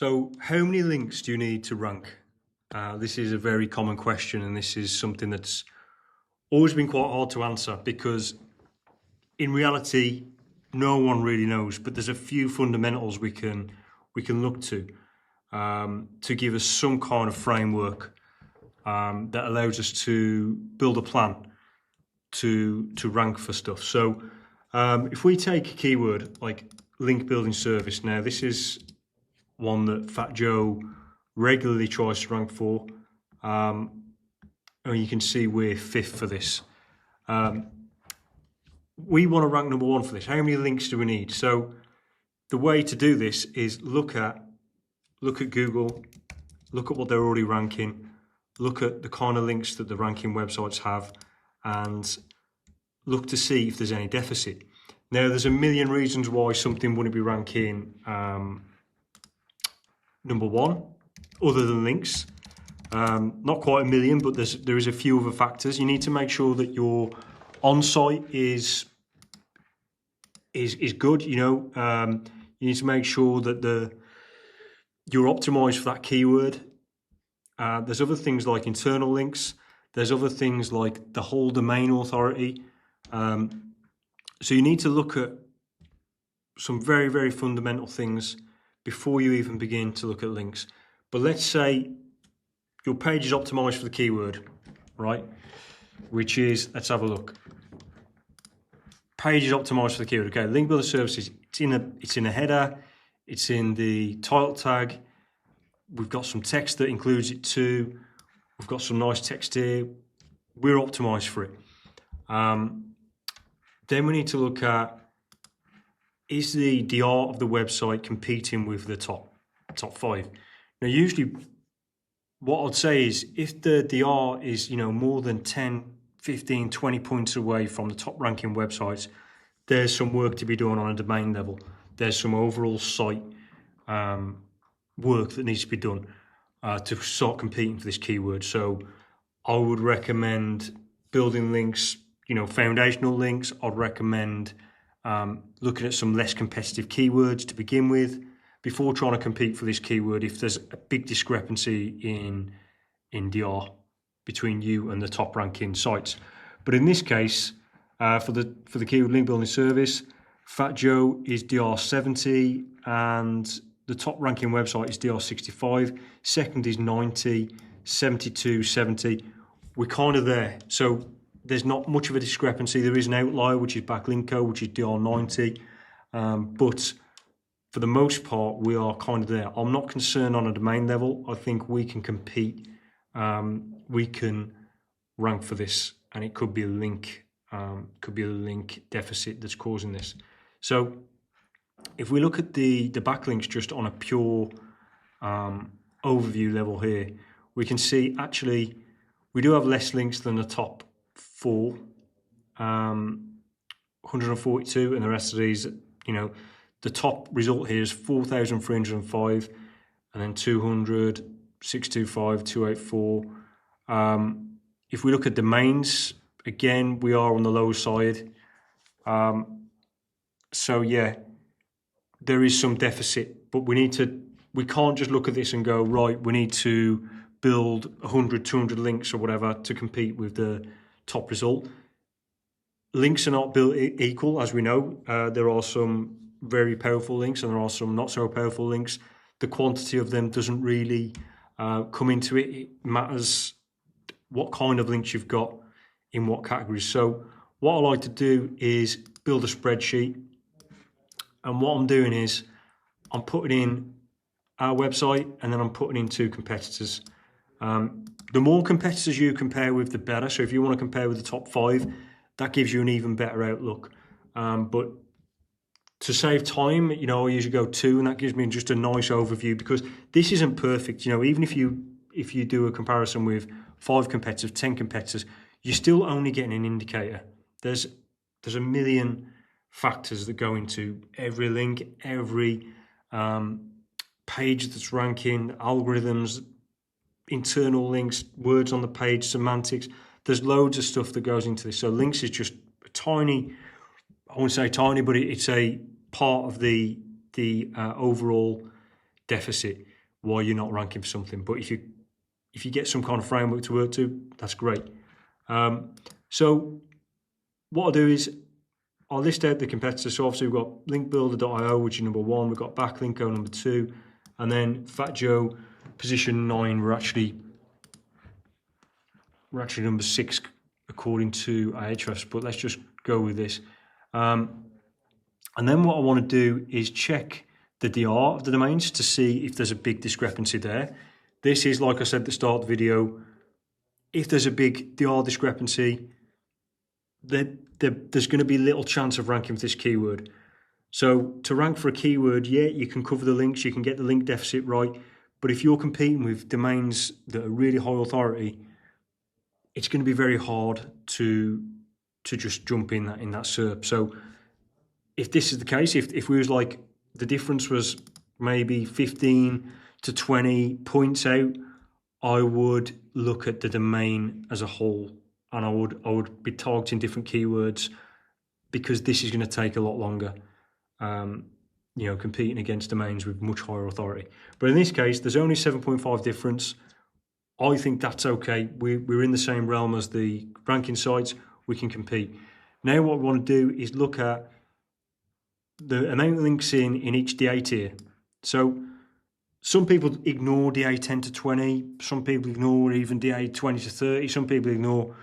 So how many links do you need to rank? This is a very common question, and this is something that's always been quite hard to answer because in reality, no one really knows, but there's a few fundamentals we can look to give us some kind of framework that allows us to build a plan to rank for stuff. So if we take a keyword like link building service, now this is one that Fat Joe regularly tries to rank for, and you can see we're fifth for this. We want to rank number one for this. How many links do we need? So the way to do this is look at Google, look at what they're already ranking, look at the kind of links that the ranking websites have, and look to see if there's any deficit. Now, there's a million reasons why something wouldn't be ranking number one, other than links. Not quite a million, but there is a few other factors. You need to make sure that your on-site is good. You need to make sure that you're optimized for that keyword. There's other things like internal links. There's other things like the whole domain authority. So you need to look at some very, very fundamental things before you even begin to look at links. But let's say your page is optimized for the keyword, right? Which is, let's have a look. Page is optimized for the keyword. Okay, link builder services. It's in a header. It's in the title tag. We've got some text that includes it too. We've got some nice text here. We're optimized for it. Then we need to look at, is the DR of the website competing with the top five? Now, usually what I'd say is if the DR is, more than 10, 15, 20 points away from the top ranking websites, there's some work to be done on a domain level. There's some overall site work that needs to be done to start competing for this keyword. So I would recommend building links, foundational links. I'd recommend looking at some less competitive keywords to begin with before trying to compete for this keyword if there's a big discrepancy in DR between you and the top ranking sites. But in this case, for the keyword link building service, Fat Joe is DR 70 and the top ranking website is DR 65, second is 90, 72, 70. We're kind of there. So there's not much of a discrepancy. There is an outlier, which is Backlinko, which is DR 90. But for the most part, we are kind of there. I'm not concerned on a domain level. I think we can compete. We can rank for this, and it could be a link. Deficit that's causing this. So if we look at the backlinks just on a pure overview level here, we can see actually we do have less links than the top four, 142, and the rest of these, the top result here is 4,305, and then 200, 625, 284. If we look at domains, again, we are on the low side. So yeah, there is some deficit, but we can't just look at this and go, right, we need to build 100, 200 links or whatever to compete with the top result. Links are not built equal, as we know. There are some very powerful links and there are some not so powerful links. The quantity of them doesn't really come into it. It matters what kind of links you've got in what categories. So what I like to do is build a spreadsheet. And what I'm doing is I'm putting in our website and then I'm putting in two competitors. The more competitors you compare with, the better. So if you want to compare with the top five, that gives you an even better outlook. But to save time, I usually go two, and that gives me just a nice overview because this isn't perfect. Even if you do a comparison with 5 competitors, 10 competitors, you're still only getting an indicator. There's a million factors that go into every link, every page that's ranking, algorithms, internal links, words on the page, semantics. There's loads of stuff that goes into this. So links is just a tiny, I won't say tiny, but it's a part of the overall deficit while you're not ranking for something. But if you get some kind of framework to work to, that's great. So what I'll do is I'll list out the competitors. So obviously we've got linkbuilder.io, which is number 1. We've got Backlinko number 2, and then Fat Joe position 9. We're actually number 6 according to Ahrefs, but let's just go with this. And then what I want to do is check the DR of the domains to see if there's a big discrepancy there. This is, like I said at the start of the video, if there's a big DR discrepancy, there's going to be little chance of ranking for this keyword. So to rank for a keyword, yeah, you can cover the links, you can get the link deficit right, but if you're competing with domains that are really high authority, it's going to be very hard to just jump in that SERP. So if this is the case, if we was like, the difference was maybe 15 to 20 points out, I would look at the domain as a whole, and I would be targeting different keywords, because this is going to take a lot longer, competing against domains with much higher authority. But in this case, there's only 7.5 difference. I think that's okay. We're in the same realm as the ranking sites. We can compete. Now what we want to do is look at the amount of links in each DA tier. So some people ignore DA 10 to 20. Some people ignore even DA 20 to 30. Some people ignore,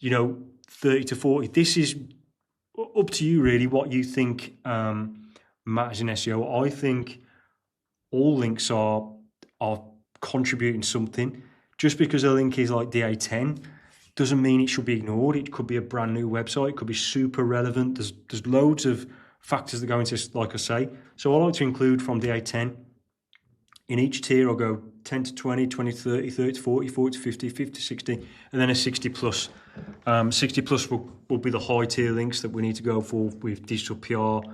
30 to 40. This is up to you, really, what you think matters in SEO. I think all links are contributing something. Just because a link is like DA 10 doesn't mean it should be ignored. It could be a brand new website. It could be super relevant. There's loads of factors that go into this, like I say. So I like to include from DA 10. In each tier, I'll go 10 to 20, 20 to 30, 30 to 40, 40 to 50, 50 to 60, and then a 60 plus. 60 plus will be the high tier links that we need to go for with digital PR,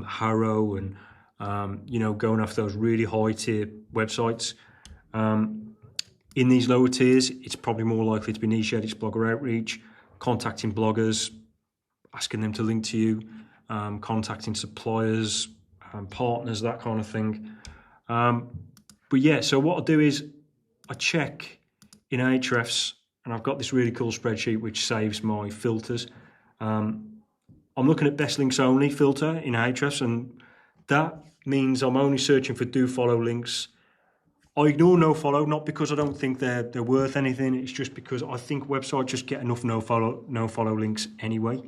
Harrow, and going after those really high tier websites. In these lower tiers, it's probably more likely to be niche edits, blogger outreach, contacting bloggers, asking them to link to you, contacting suppliers, partners, that kind of thing. But yeah, so what I'll do is I check in Ahrefs, and I've got this really cool spreadsheet which saves my filters. I'm looking at best links only filter in Ahrefs, and that means I'm only searching for do follow links. I ignore no follow, not because I don't think they're worth anything. It's just because I think websites just get enough no follow links anyway.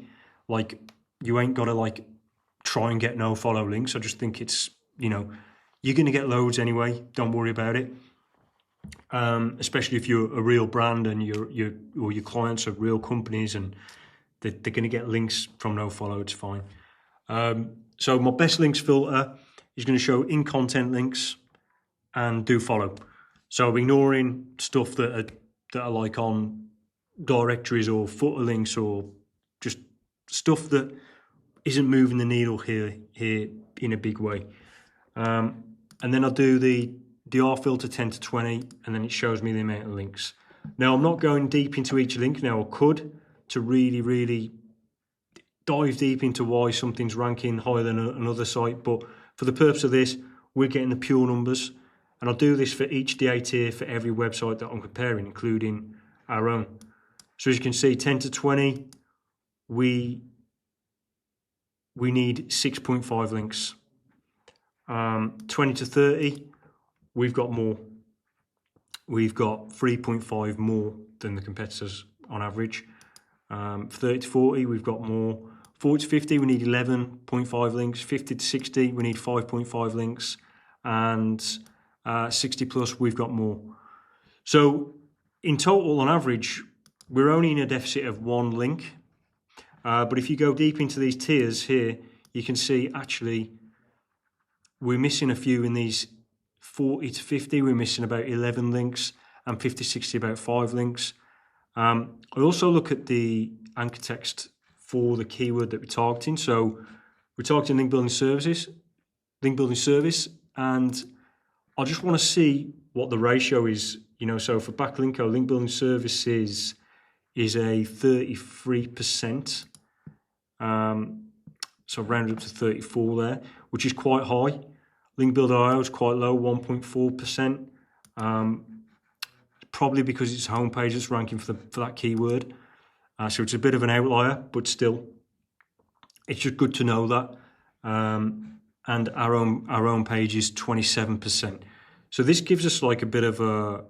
Like, you ain't got to try and get no follow links. I just think it's, you're going to get loads anyway. Don't worry about it. Especially if you're a real brand and your clients are real companies and they're going to get links from no follow. It's fine. So my best links filter is going to show in content links and do follow. So I'm ignoring stuff that are like on directories or footer links or just stuff that isn't moving the needle here in a big way. And then I'll do the DR filter 10 to 20, and then it shows me the amount of links. Now, I'm not going deep into each link. Now, I could to really, really dive deep into why something's ranking higher than another site, but for the purpose of this, we're getting the pure numbers, and I'll do this for each DA tier for every website that I'm comparing, including our own. So as you can see, 10 to 20, we need 6.5 links. 20 to 30, we've got more. We've got 3.5 more than the competitors on average. 30 to 40, we've got more. 40 to 50, we need 11.5 links. 50 to 60, we need 5.5 links. And 60 plus, we've got more. So in total, on average, we're only in a deficit of 1 link. But if you go deep into these tiers here, you can see actually we're missing a few in these 40 to 50. We're missing about 11 links, and 50 to 60 about 5 links. I also look at the anchor text for the keyword that we're targeting. So we're targeting link building service, and I just want to see what the ratio is. So for Backlinko, link building services is a 33%. So rounded up to 34 there, which is quite high. Link Builder.io is quite low, 1.4%. Probably because it's homepage that's ranking for that keyword. So it's a bit of an outlier, but still, it's just good to know that. And our own page is 27%. So this gives us like a bit of a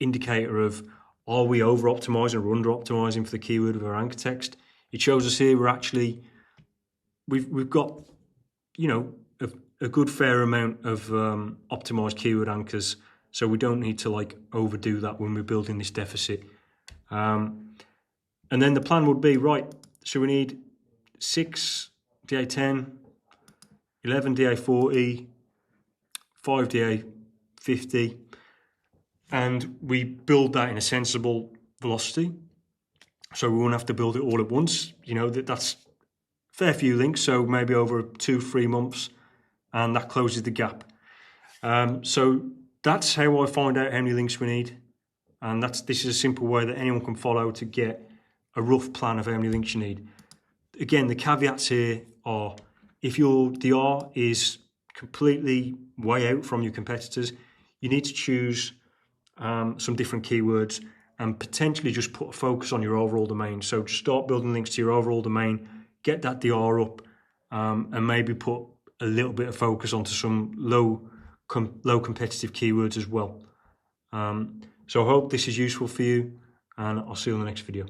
indicator of, are we over optimizing or under optimizing for the keyword of our anchor text? It shows us here we've got, you know, a good fair amount of optimized keyword anchors, so we don't need to like overdo that when we're building this deficit. And then the plan would be, right, so we need 6 DA10, 11 DA40, 5 DA50, and we build that in a sensible velocity. So we won't have to build it all at once. You know, that's a fair few links, so maybe over 2-3 months, and that closes the gap. So that's how I find out how many links we need. And this is a simple way that anyone can follow to get a rough plan of how many links you need. Again, the caveats here are, if your DR is completely way out from your competitors, you need to choose some different keywords and potentially just put a focus on your overall domain. So just start building links to your overall domain, get that DR up, and maybe put a little bit of focus onto some low competitive keywords as well. So I hope this is useful for you, and I'll see you in the next video.